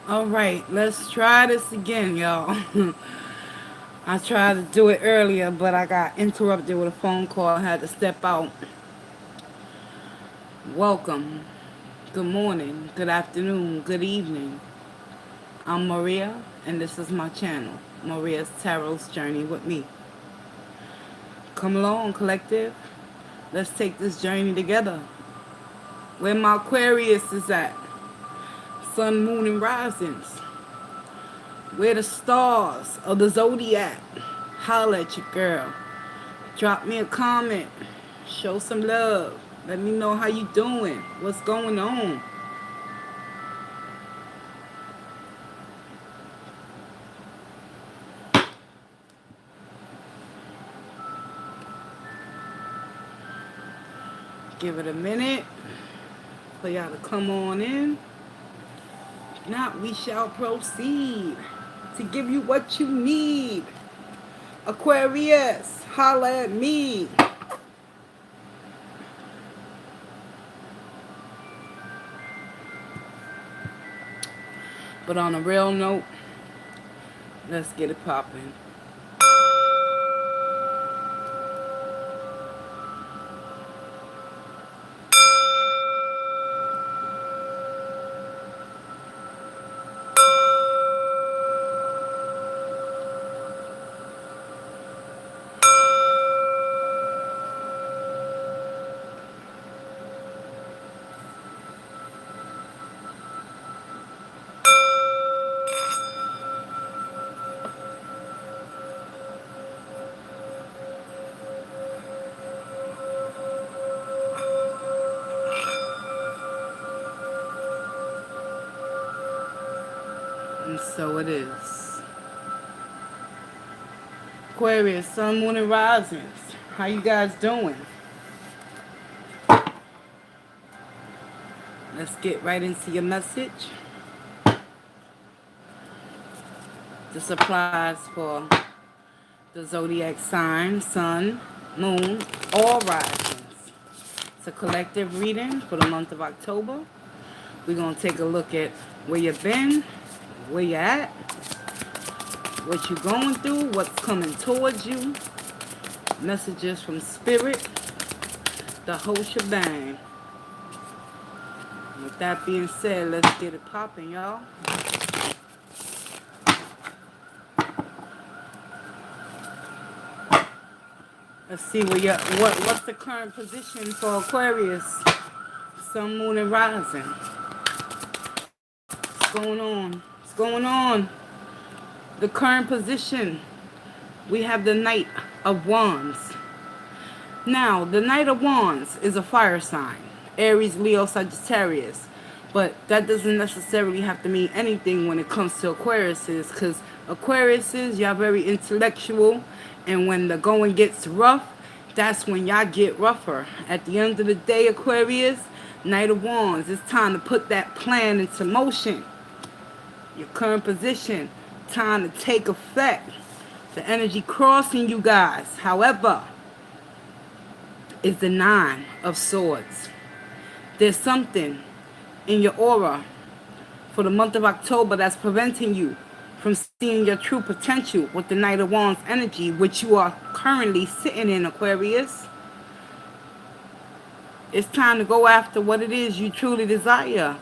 All right, let's try this again, y'all. I tried to do it earlier, but I got interrupted with a phone call. I had to step out. Welcome. Good morning, good afternoon, good evening. I'm Maria, and this is my channel, Maria's Tarot's Journey with me. Come along, collective. Let's take this journey together. Where my Aquarius is at. Sun, moon, and risings. Where the stars of the zodiac. Holla at your girl. Drop me a comment. Show some love. Let me know how you doing. What's going on. Give it a minute for y'all to come on in. If not, we shall proceed to give you what you need. Aquarius, holla at me. But on a real note, let's get it popping. And so it is. Aquarius, sun, moon, and risings. How you guys doing? Let's get right into your message. This applies for the zodiac sign, sun, moon, or risings. It's a collective reading for the month of October. We're going to take a look at where you've been, where you're at, what you're going through, what's coming towards you, messages from spirit, the whole shebang. With that being said, let's get it popping, y'all. Let's see what's the current position for Aquarius, sun, moon, and rising. What's going on? What's going on? The current position. We have the Knight of Wands. Now, the Knight of Wands is a fire sign. Aries, Leo, Sagittarius. But that doesn't necessarily have to mean anything when it comes to Aquariuses, because Aquariuses, y'all very intellectual, and when the going gets rough, that's when y'all get rougher. At the end of the day, Aquarius, Knight of Wands, it's time to put that plan into motion. Your current position, time to take effect. The energy crossing you guys, however, is the Nine of Swords. There's something in your aura for the month of October that's preventing you from seeing your true potential with the Knight of Wands energy, which you are currently sitting in, Aquarius. It's time to go after what it is you truly desire.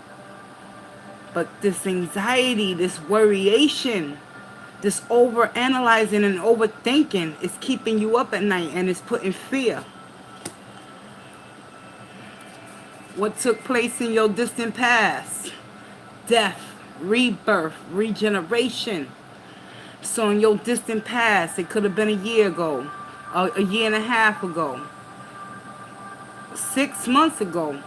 But this anxiety, this worryation, this over-analyzing and overthinking is keeping you up at night and it's putting fear. What took place in your distant past? Death, rebirth, regeneration. So in your distant past, it could have been a year ago, a year and a half ago, 6 months ago.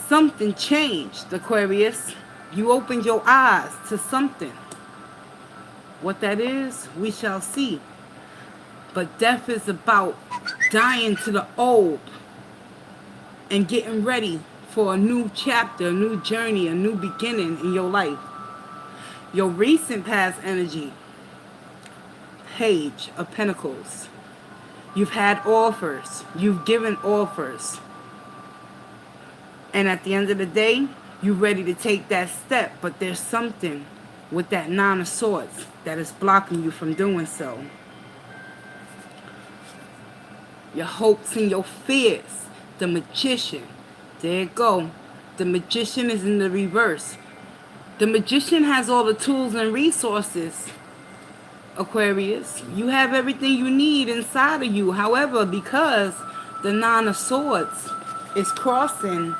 Something changed, Aquarius. You opened your eyes to something. What that is, we shall see. But death is about dying to the old and getting ready for a new chapter, a new journey, a new beginning in your life. Your recent past energy, Page of Pentacles. You've had offers. You've given offers. And at the end of the day, You ready to take that step, but there's something with that Nine of Swords that is blocking you from doing so. Your hopes and your fears. The Magician. There it go. The Magician is in the reverse. The Magician has all the tools and resources, Aquarius. You have everything you need inside of you. However, because the Nine of Swords is crossing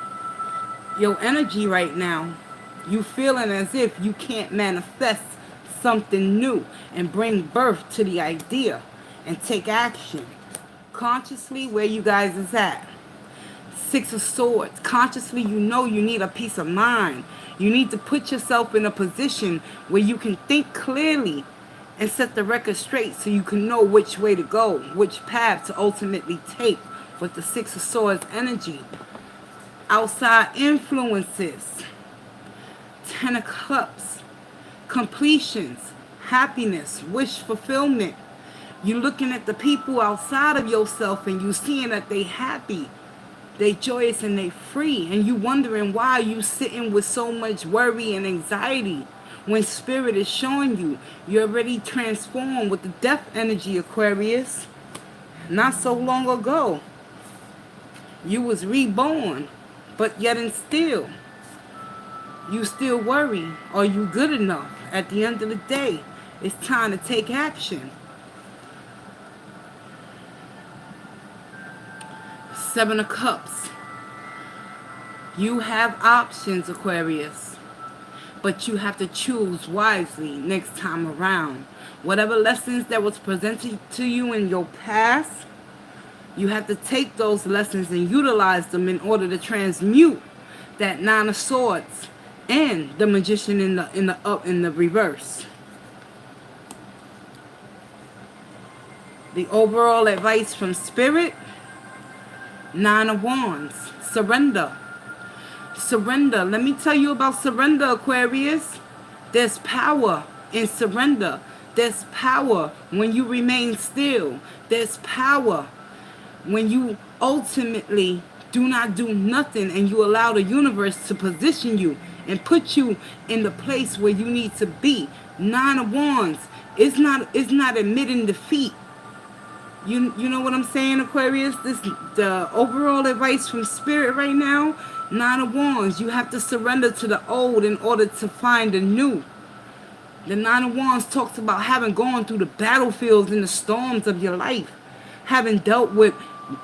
your energy right now, you feeling as if you can't manifest something new and bring birth to the idea and take action. Consciously, where you guys is at. Six of Swords. Consciously, you know you need a peace of mind. You need to put yourself in a position where you can think clearly and set the record straight so you can know which way to go, which path to ultimately take with the Six of Swords energy. Outside influences. Ten of Cups. Completions. Happiness. Wish fulfillment. You're looking at the people outside of yourself and you seeing that they happy, they joyous, and they free. And you wondering why you sitting with so much worry and anxiety when Spirit is showing you you're already transformed with the death energy, Aquarius. Not so long ago, you was reborn, but yet and still, you still worry. Are you good enough? At the end of the day, it's time to take action. Seven of Cups. You have options, Aquarius, but you have to choose wisely next time around. Whatever lessons that was presented to you in your past, you have to take those lessons and utilize them in order to transmute that Nine of Swords and the Magician in the reverse. The overall advice from Spirit. Nine of Wands. Surrender. Surrender. Let me tell you about surrender, Aquarius. There's power in surrender. There's power when you remain still. There's power when you ultimately do not do nothing and you allow the universe to position you and put you in the place where you need to be. Nine of Wands. It's not admitting defeat. You know what I'm saying, Aquarius? This the overall advice from Spirit right now. Nine of Wands. You have to surrender to the old in order to find the new. The Nine of Wands talks about having gone through the battlefields and the storms of your life, having dealt with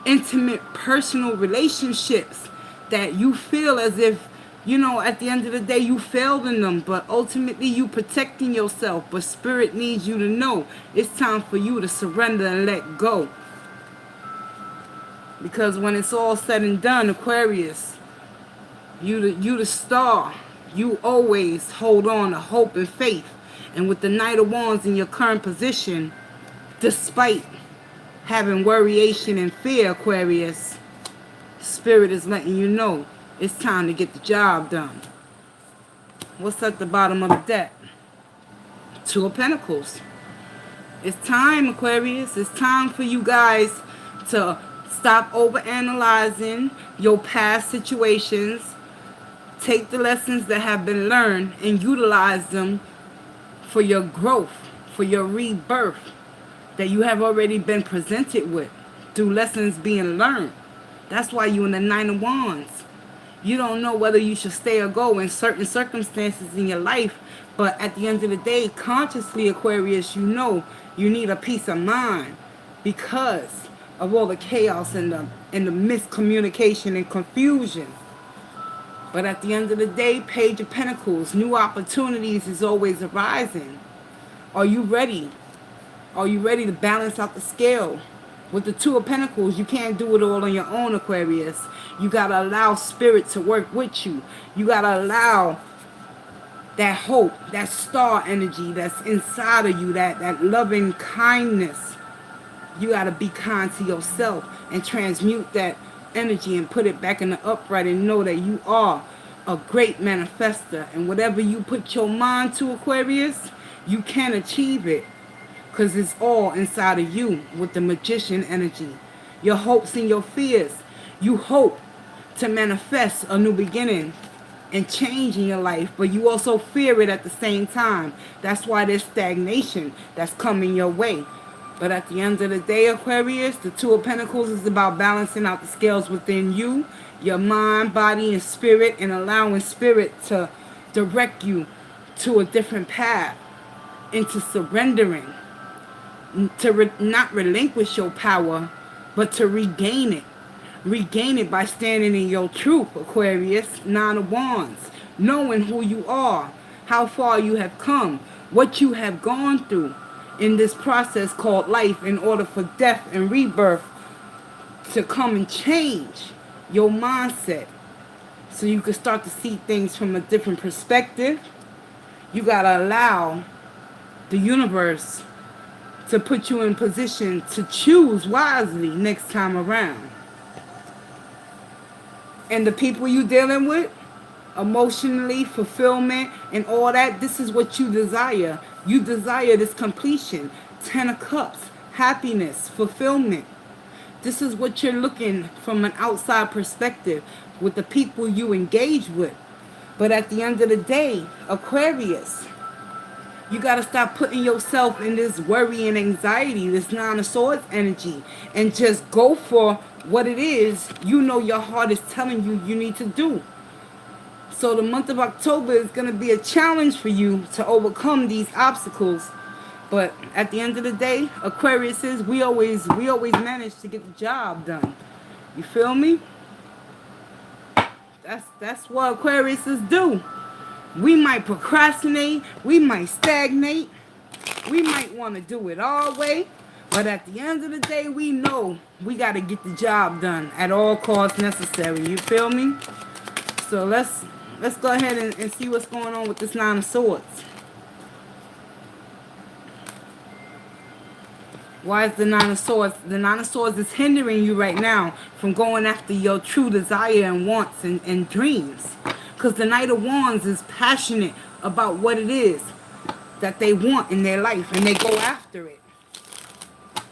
intimate personal relationships that you feel as if, you know, at the end of the day you failed in them, but ultimately you protecting yourself. But Spirit needs you to know it's time for you to surrender and let go. Because when it's all said and done, Aquarius, you the star. You always hold on to hope and faith. And with the Knight of Wands in your current position, despite having worryation and fear, Aquarius, Spirit is letting you know it's time to get the job done. What's at the bottom of the deck? Two of Pentacles. It's time, Aquarius. It's time for you guys to stop overanalyzing your past situations. Take the lessons that have been learned and utilize them for your growth, for your rebirth that you have already been presented with through lessons being learned. That's why you're in the Nine of Wands. You don't know whether you should stay or go in certain circumstances in your life, but at the end of the day, consciously, Aquarius, you know you need a peace of mind because of all the chaos and the miscommunication and confusion. But at the end of the day, Page of Pentacles, new opportunities is always arising. Are you ready? Are you ready to balance out the scale? With the Two of Pentacles, you can't do it all on your own, Aquarius. You got to allow Spirit to work with you. You got to allow that hope, that star energy that's inside of you, that loving kindness. You got to be kind to yourself and transmute that energy and put it back in the upright and know that you are a great manifester. And whatever you put your mind to, Aquarius, you can achieve it. Because it's all inside of you with the Magician energy. Your hopes and your fears. You hope to manifest a new beginning and change in your life, but you also fear it at the same time. That's why there's stagnation that's coming your way. But at the end of the day, Aquarius, the Two of Pentacles is about balancing out the scales within you, your mind, body, and spirit, and allowing spirit to direct you to a different path, into surrendering, to not relinquish your power, but to regain it. Regain it by standing in your truth, Aquarius. Nine of Wands. Knowing who you are, how far you have come, what you have gone through in this process called life, in order for death and rebirth to come and change your mindset, so you can start to see things from a different perspective. You got to allow the universe to put you in position to choose wisely next time around. And the people you dealing with, emotionally, fulfillment, and all that, this is what you desire. You desire this completion. 10 of Cups, happiness, fulfillment. This is what you're looking from an outside perspective with the people you engage with. But at the end of the day, Aquarius, you got to stop putting yourself in this worry and anxiety, this Nine of Swords energy, and just go for what it is you know your heart is telling you you need to do. So the month of October is going to be a challenge for you to overcome these obstacles. But at the end of the day, Aquarius is, we always manage to get the job done. You feel me? That's what Aquariuses do. We might procrastinate, we might stagnate, we might want to do it our way, but at the end of the day, we know we got to get the job done at all costs necessary. You feel me? So let's go ahead and see what's going on with this Nine of Swords. Why is the Nine of Swords? The Nine of Swords is hindering you right now from going after your true desire and wants and dreams. Because the Knight of Wands is passionate about what it is that they want in their life, and they go after it.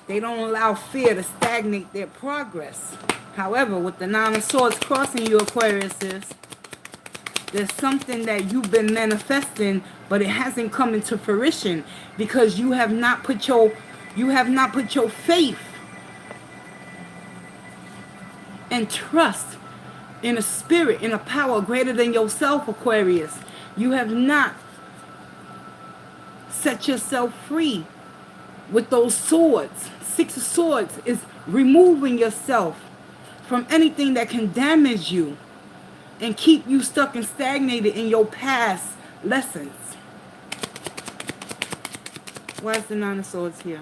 They don't allow fear to stagnate their progress. However, with the Nine of Swords crossing you, Aquarius, there's something that you've been manifesting, but it hasn't come into fruition because you have not put your faith and trust in a spirit, in a power greater than yourself, Aquarius. You have not set yourself free with those swords. Six of Swords is removing yourself from anything that can damage you and keep you stuck and stagnated in your past lessons. Why is the Nine of Swords here?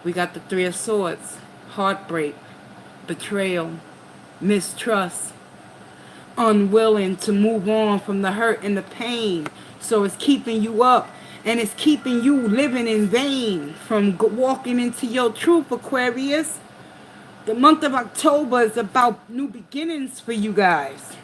We got the Three of Swords, heartbreak, betrayal, mistrust, unwilling to move on from the hurt and the pain. So it's keeping you up, and it's keeping you living in vain from walking into your truth, Aquarius. The month of October is about new beginnings for you guys.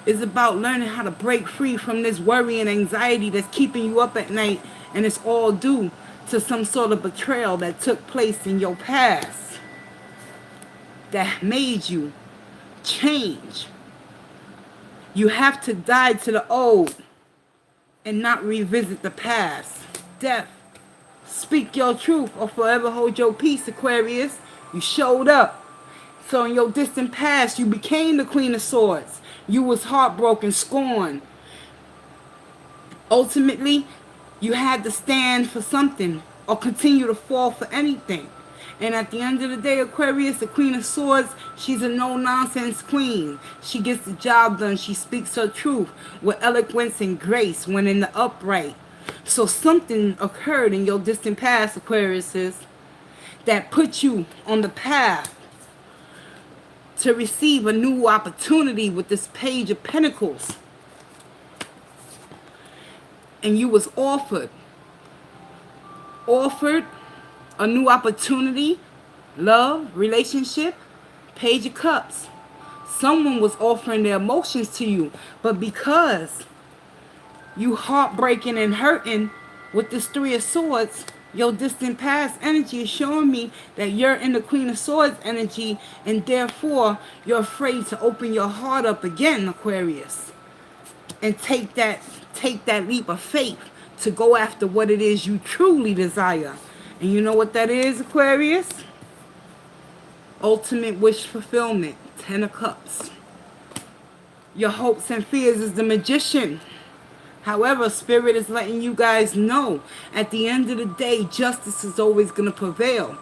It's about learning how to break free from this worry and anxiety that's keeping you up at night, and it's all due to some sort of betrayal that took place in your past that made you change. You have to die to the old and not revisit the past. Death. Speak your truth or forever hold your peace, Aquarius. You showed up. So in your distant past, you became the Queen of Swords. You was heartbroken, scorned. Ultimately, you had to stand for something or continue to fall for anything. And at the end of the day, Aquarius, the Queen of Swords, she's a no-nonsense queen. She gets the job done. She speaks her truth with eloquence and grace when in the upright. So something occurred in your distant past, Aquarius, that put you on the path to receive a new opportunity with this Page of Pentacles. And you was offered a new opportunity, love, relationship, Page of Cups, someone was offering their emotions to you, but because you heartbreaking and hurting with this Three of Swords, your distant past energy is showing me that you're in the Queen of Swords energy, and therefore you're afraid to open your heart up again, Aquarius, and take that leap of faith to go after what it is you truly desire. And you know what that is, Aquarius? Ultimate wish fulfillment. 10 of Cups. Your hopes and fears is the Magician. However, Spirit is letting you guys know, at the end of the day, justice is always going to prevail.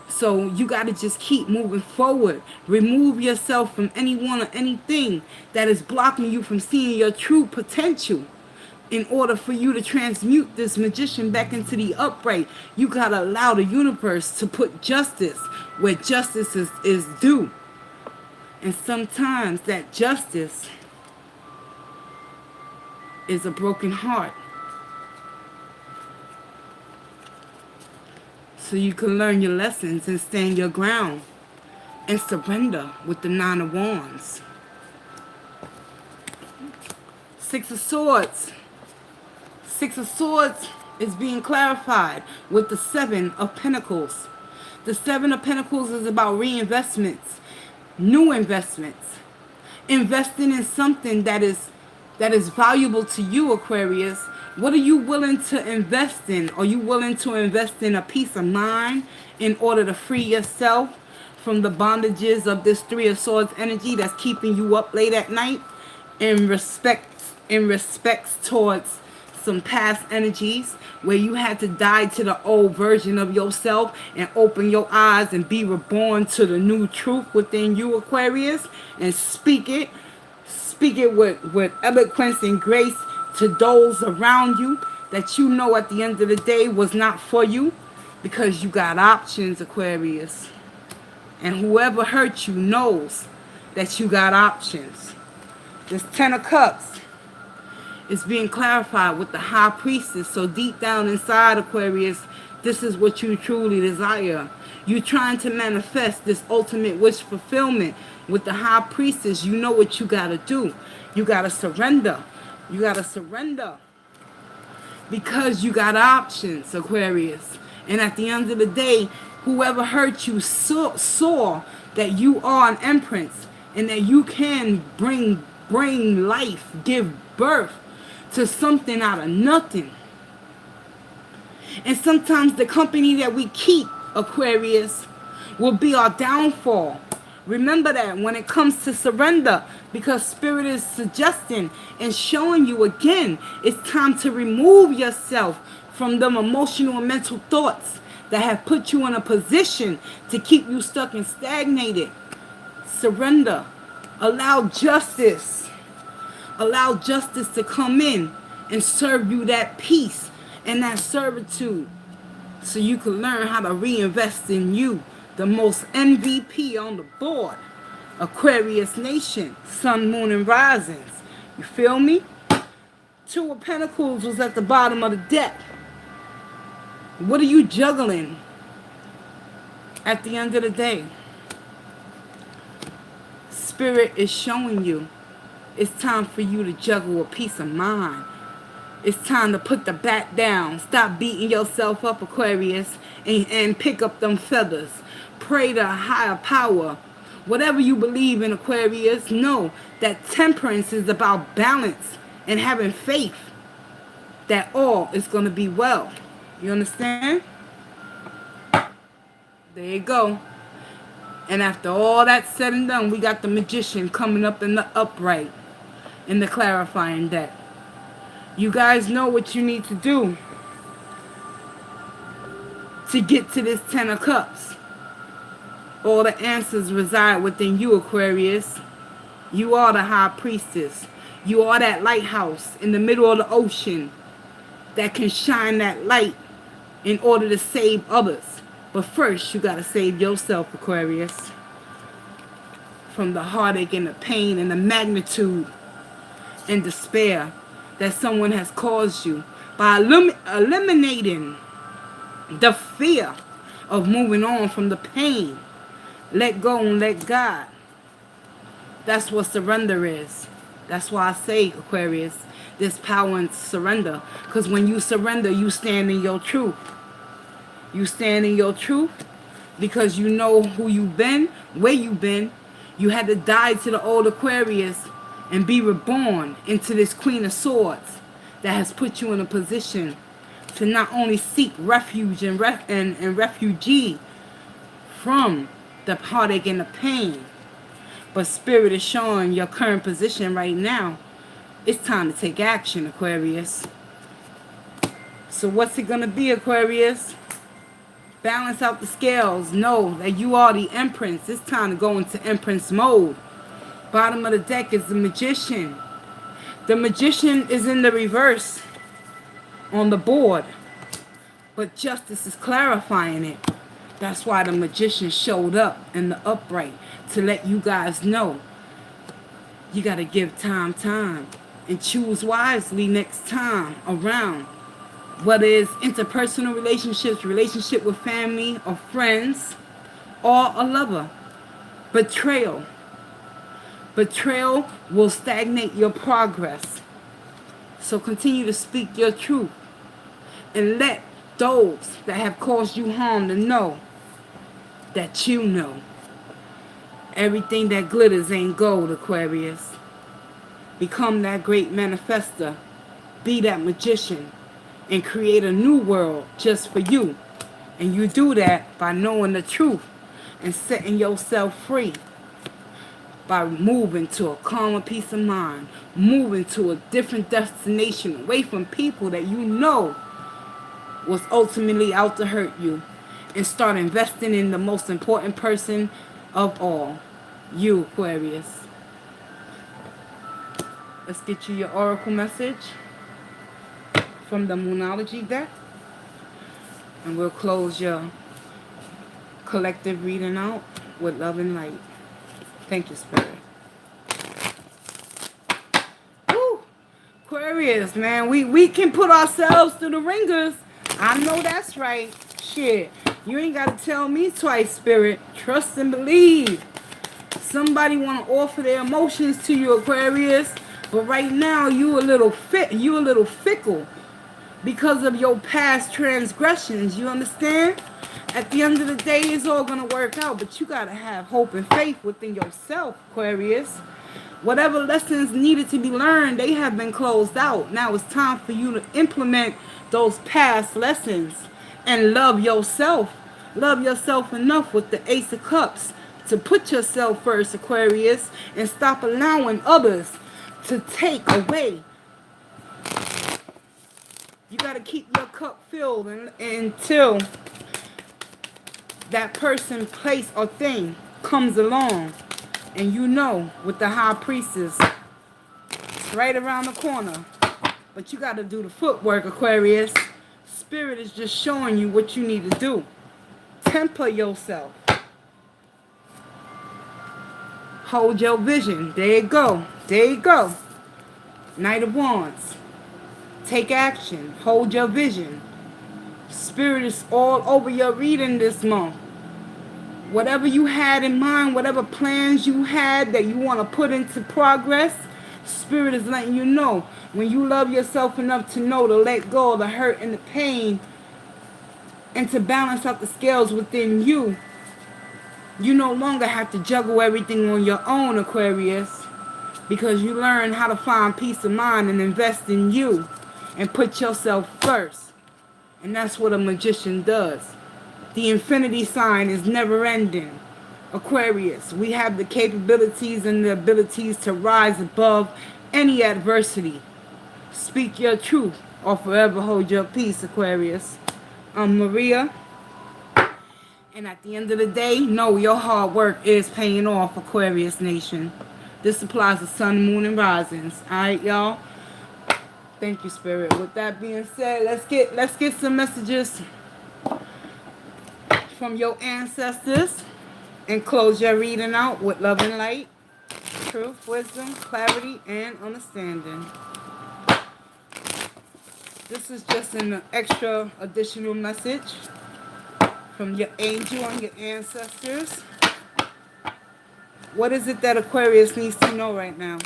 So you got to just keep moving forward. Remove yourself from anyone or anything that is blocking you from seeing your true potential. In order for you to transmute this Magician back into the upright, you got to allow the universe to put justice where justice is due. And sometimes that justice is a broken heart. So you can learn your lessons and stand your ground and surrender with the 9 of Wands. 6 of Swords. 6 of Swords is being clarified with the 7 of Pentacles. The 7 of Pentacles is about reinvestments, new investments, investing in something that is valuable to you, Aquarius. What are you willing to invest in? Are you willing to invest in a peace of mind in order to free yourself from the bondages of this 3 of Swords energy that's keeping you up late at night? In respects towards some past energies where you had to die to the old version of yourself and open your eyes and be reborn to the new truth within you, Aquarius, and speak it with eloquence and grace to those around you that you know at the end of the day was not for you, because you got options, Aquarius. And whoever hurt you knows that you got options. This 10 of Cups is being clarified with the High Priestess. So deep down inside, Aquarius, this is what you truly desire. You're trying to manifest this ultimate wish fulfillment with the High Priestess. You know what you got to do. You got to surrender. You got to surrender. Because you got options, Aquarius. And at the end of the day, whoever hurt you saw that you are an empress and that you can bring life, give birth to something out of nothing. And sometimes the company that we keep, Aquarius, will be our downfall. Remember that when it comes to surrender, because Spirit is suggesting and showing you again, it's time to remove yourself from them emotional and mental thoughts that have put you in a position to keep you stuck and stagnated. Surrender. Allow justice. Allow justice to come in and serve you that peace and that servitude, so you can learn how to reinvest in you, the most MVP on the board, Aquarius Nation, Sun, Moon, and Risings. You feel me? 2 of Pentacles was at the bottom of the deck. What are you juggling at the end of the day? Spirit is showing you it's time for you to juggle a peace of mind. It's time to put the bat down. Stop beating yourself up, Aquarius, and pick up them feathers. Pray to a higher power. Whatever you believe in, Aquarius, know that temperance is about balance and having faith that all is going to be well. You understand? There you go. And after all that's said and done, we got the Magician coming up in the upright in the clarifying deck. You guys know what you need to do to get to this 10 of Cups. All the answers reside within you, Aquarius. You are the High Priestess. You are that lighthouse in the middle of the ocean that can shine that light in order to save others. But first, you got to save yourself, Aquarius, from the heartache and the pain and the magnitude and despair that someone has caused you by eliminating the fear of moving on from the pain. Let go and let God. That's what surrender is. That's why I say, Aquarius, there's power in surrender. Because when you surrender, you stand in your truth. You stand in your truth because you know who you've been, where you've been. You had to die to the old Aquarius and be reborn into this Queen of Swords that has put you in a position to not only seek refuge and refugee from the heartache and the pain, but Spirit is showing your current position right now. It's time to take action, Aquarius. So what's it going to be, Aquarius? Balance out the scales. Know that you are the Empress. It's time to go into Empress mode. Bottom of the deck is the Magician. The Magician is in the reverse on the board, but Justice is clarifying it. That's why the Magician showed up in the upright, to let you guys know you got to give time and choose wisely next time around. Whether it's interpersonal relationships, relationship with family or friends, or a lover. Betrayal. Betrayal will stagnate your progress. So continue to speak your truth and let those that have caused you harm to know that you know. Everything that glitters ain't gold, Aquarius. Become that great manifester. Be that magician. And create a new world just for you. And you do that by knowing the truth and setting yourself free. By moving to a calmer peace of mind. Moving to a different destination away from people that you know was ultimately out to hurt you. And start investing in the most important person of all. You, Aquarius. Let's get you your oracle message from the Moonology deck. And we'll close your collective reading out with love and light. Thank you, Spirit. Woo! Aquarius, man. We can put ourselves through the ringers. I know that's right. Shit. You ain't got to tell me twice, Spirit. Trust and believe. Somebody want to offer their emotions to you, Aquarius. But right now, you a little fickle. Because of your past transgressions, you understand? At the end of the day, it's all going to work out, but you got to have hope and faith within yourself, Aquarius. Whatever lessons needed to be learned, they have been closed out. Now it's time for you to implement those past lessons and love yourself. Love yourself enough with the Ace of Cups to put yourself first, Aquarius, and stop allowing others to take away. You got to keep your cup filled until that person, place, or thing comes along. And you know, with the High Priestess, it's right around the corner. But you got to do the footwork, Aquarius. Spirit is just showing you what you need to do. Temper yourself. Hold your vision. There you go. There you go. Knight of Wands. Take action. Hold your vision. Spirit is all over your reading this month. Whatever you had in mind, whatever plans you had that you want to put into progress, Spirit is letting you know. When you love yourself enough to know to let go of the hurt and the pain and to balance out the scales within you, you no longer have to juggle everything on your own, Aquarius, because you learn how to find peace of mind and invest in you. And put yourself first. And that's what a magician does. The infinity sign is never ending. Aquarius, we have the capabilities and the abilities to rise above any adversity. Speak your truth or forever hold your peace, Aquarius. I'm Maria. And at the end of the day, know your hard work is paying off, Aquarius Nation. This applies to sun, moon, and risings. Alright, y'all? Thank you, Spirit. With that being said, let's get some messages from your ancestors and close your reading out with love and light, truth, wisdom, clarity, and understanding. This is just an extra additional message from your angel and your ancestors. What is it that Aquarius needs to know right now?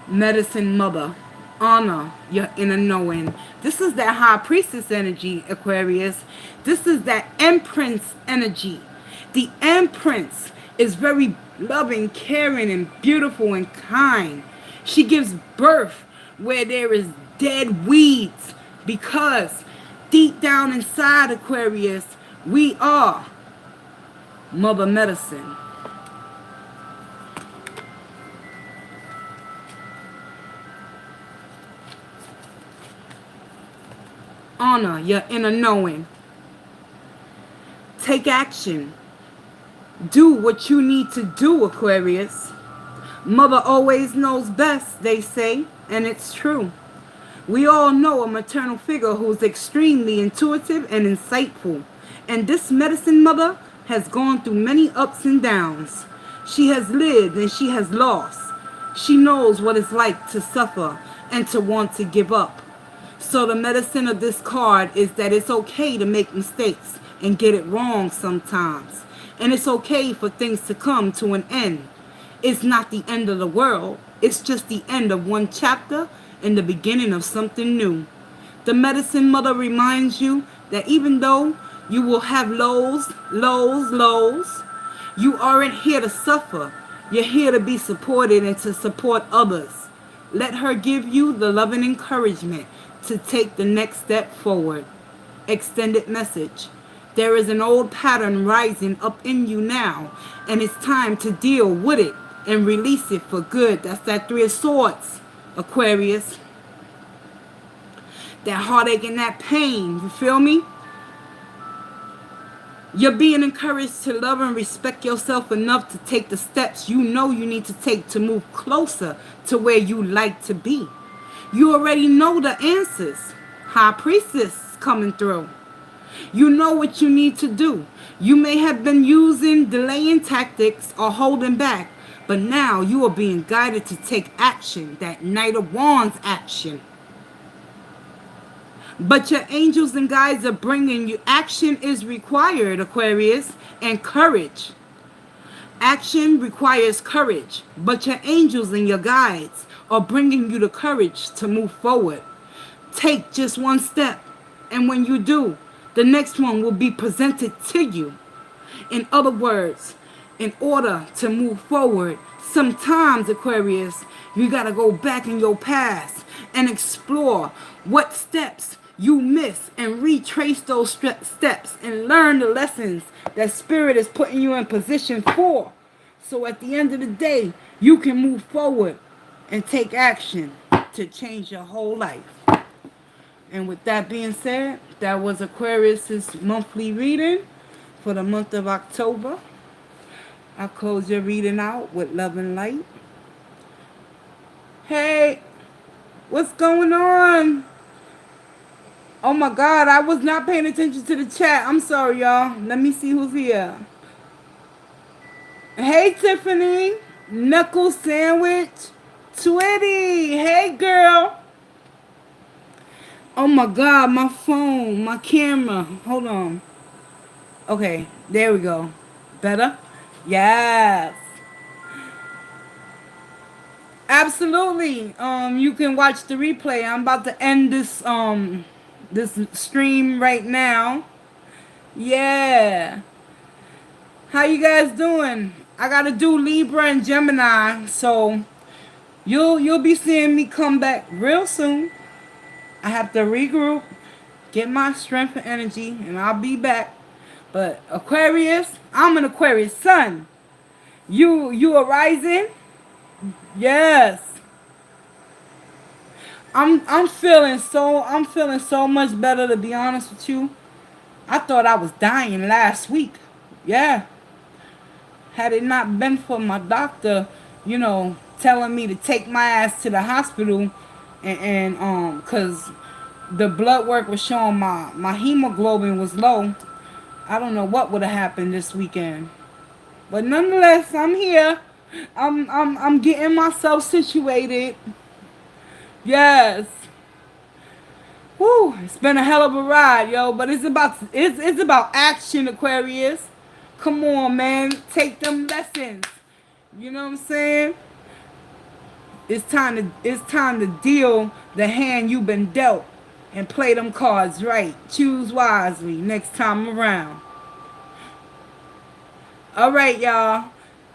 Medicine Mother, honor your inner knowing. This is that High Priestess energy, Aquarius. This is that Empress energy. The Empress is very loving, caring, and beautiful and kind. She gives birth where there is dead weeds, because deep down inside, Aquarius, we are Mother Medicine. Honor your inner knowing. Take action. Do what you need to do, Aquarius. Mother always knows best, they say, and it's true. We all know a maternal figure who's extremely intuitive and insightful. And this medicine mother has gone through many ups and downs. She has lived and she has lost. She knows what it's like to suffer and to want to give up. So the medicine of this card is that it's okay to make mistakes and get it wrong sometimes. And it's okay for things to come to an end. It's not the end of the world. It's just the end of one chapter and the beginning of something new. The medicine mother reminds you that even though you will have lows, you aren't here to suffer. You're here to be supported and to support others. Let her give you the love and encouragement to take the next step forward. Extended message. There is an old pattern rising up in you now, and it's time to deal with it and release it for good. That's that Three of Swords, Aquarius. That heartache and that pain, you feel me? You're being encouraged to love and respect yourself enough to take the steps you know you need to take to move closer to where you like to be. You already know the answers. High Priestess coming through. You know what you need to do. You may have been using delaying tactics or holding back, but now you are being guided to take action, that Knight of Wands action. But your angels and guides are bringing you, action is required, Aquarius, and courage. Action requires courage, but your angels and your guides are bringing you the courage to move forward. Take just one step, and when you do, the next one will be presented to you. In other words, in order to move forward, sometimes, Aquarius, you got to go back in your past and explore what steps you miss and retrace those steps and learn the lessons that Spirit is putting you in position for. So at the end of the day, you can move forward and take action to change your whole life. And with that being said, that was Aquarius's monthly reading for the month of October. I close your reading out with love and light. Hey, what's going on? Oh my God, I was not paying attention to the chat. I'm sorry, y'all. Let me see who's here. Hey, Tiffany. Knuckle Sandwich. Twitty. Hey, girl. Oh my God, my phone, my camera. Hold on. Okay, there we go. Better? Yes. Absolutely. You can watch the replay. I'm about to end this stream right now. Yeah. How you guys doing? I gotta do Libra and Gemini, so you'll be seeing me come back real soon. I have to regroup, get my strength and energy, and I'll be back. But Aquarius, I'm an Aquarius sun. You a rising? Yes. I'm feeling so much better, to be honest with you. I thought I was dying last week. Yeah. Had it not been for my doctor, telling me to take my ass to the hospital and cause the blood work was showing my hemoglobin was low. I don't know what would have happened this weekend. But nonetheless, I'm here. I'm getting myself situated. Yes. Whew, it's been a hell of a ride, yo. But it's about action, Aquarius. Come on, man. Take them lessons. You know what I'm saying? It's time to deal the hand you've been dealt and play them cards right. Choose wisely next time around. All right, y'all.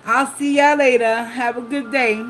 I'll see y'all later. Have a good day.